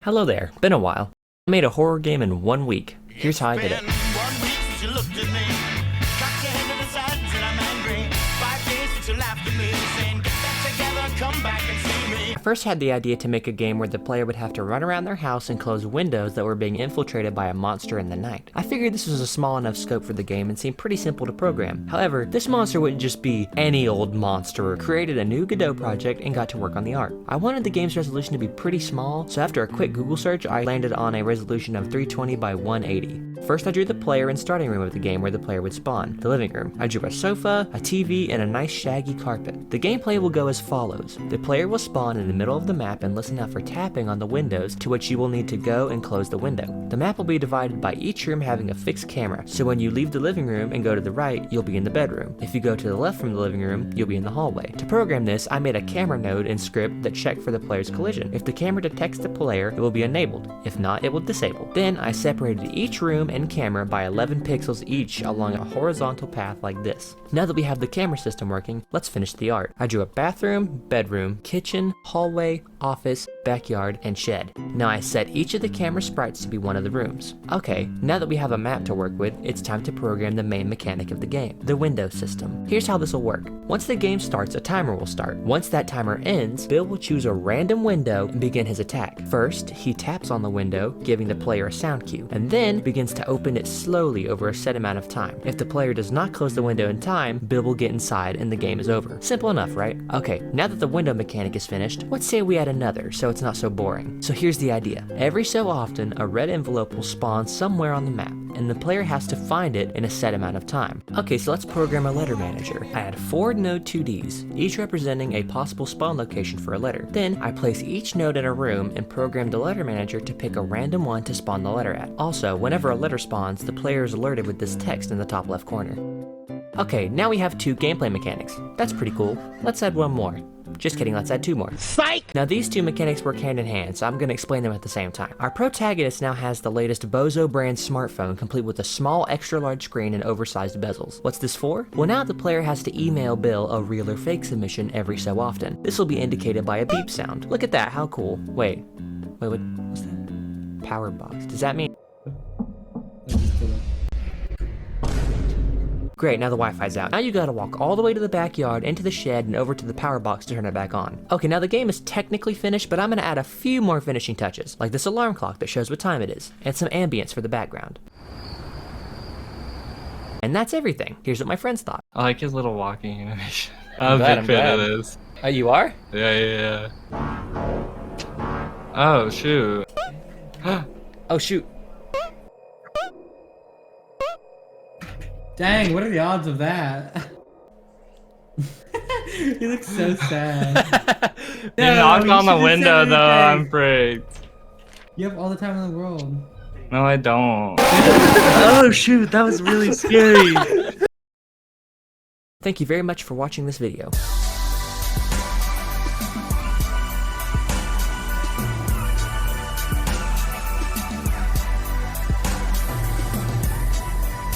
Hello there, been a while. I made a horror game in 1 week. Here's how I did it. I first had the idea to make a game where the player would have to run around their house and close windows that were being infiltrated by a monster in the night. I figured this was a small enough scope for the game and seemed pretty simple to program. However, this monster wouldn't just be any old monster. I created a new Godot project and got to work on the art. I wanted the game's resolution to be pretty small, so after a quick Google search, I landed on a resolution of 320 by 180. First, I drew the player and starting room of the game where the player would spawn, the living room. I drew a sofa, a TV, and a nice shaggy carpet. The gameplay will go as follows. The player will spawn in the middle of the map and listen out for tapping on the windows, to which you will need to go and close the window. The map will be divided by each room having a fixed camera, so when you leave the living room and go to the right, you'll be in the bedroom. If you go to the left from the living room, you'll be in the hallway. To program this, I made a camera node in script that checked for the player's collision. If the camera detects the player, it will be enabled. If not, it will disable. Then I separated each room and camera by 11 pixels each along a horizontal path like this. Now that we have the camera system working, let's finish the art. I drew a bathroom, bedroom, kitchen, hallway, office, backyard, and shed. Now I set each of the camera sprites to be one of the rooms. Okay, now that we have a map to work with, it's time to program the main mechanic of the game, the window system. Here's how this will work. Once the game starts, a timer will start. Once that timer ends, Bill will choose a random window and begin his attack. First, he taps on the window, giving the player a sound cue, and then begins to open it slowly over a set amount of time. If the player does not close the window in time, Bill will get inside and the game is over. Simple enough, right? Okay, now that the window mechanic is finished, let's say we add another so it's not so boring. So here's the idea. Every so often, a red envelope will spawn somewhere on the map, and the player has to find it in a set amount of time. Okay, so let's program a letter manager. I add 4 node 2Ds, each representing a possible spawn location for a letter. Then I place each node in a room and program the letter manager to pick a random one to spawn the letter at. Also, whenever a letter spawns, the player is alerted with this text in the top left corner. Okay, now we have 2 gameplay mechanics. That's pretty cool. Let's add 1 more. Just kidding, let's add 2 more. Psych! Now these 2 mechanics work hand in hand, so I'm gonna explain them at the same time. Our protagonist now has the latest Bozo brand smartphone, complete with a small extra large screen and oversized bezels. What's this for? Well, now the player has to email Bill a real or fake submission every so often. This will be indicated by a beep sound. Look at that, how cool. Wait, what's that? Power box, does that mean? Great, now the Wi-Fi's out. Now you gotta walk all the way to the backyard, into the shed, and over to the power box to turn it back on. Okay, now the game is technically finished, but I'm gonna add a few more finishing touches, like this alarm clock that shows what time it is, and some ambience for the background. And that's everything. Here's what my friends thought. I like his little walking animation. I'm a big fan of this. Oh, you are? Yeah. Oh, shoot. Oh, shoot. Dang, what are the odds of that? He looks so sad. You knocked on the window though, I'm freaked. You have all the time in the world. No, I don't. Oh shoot, that was really scary. Thank you very much for watching this video.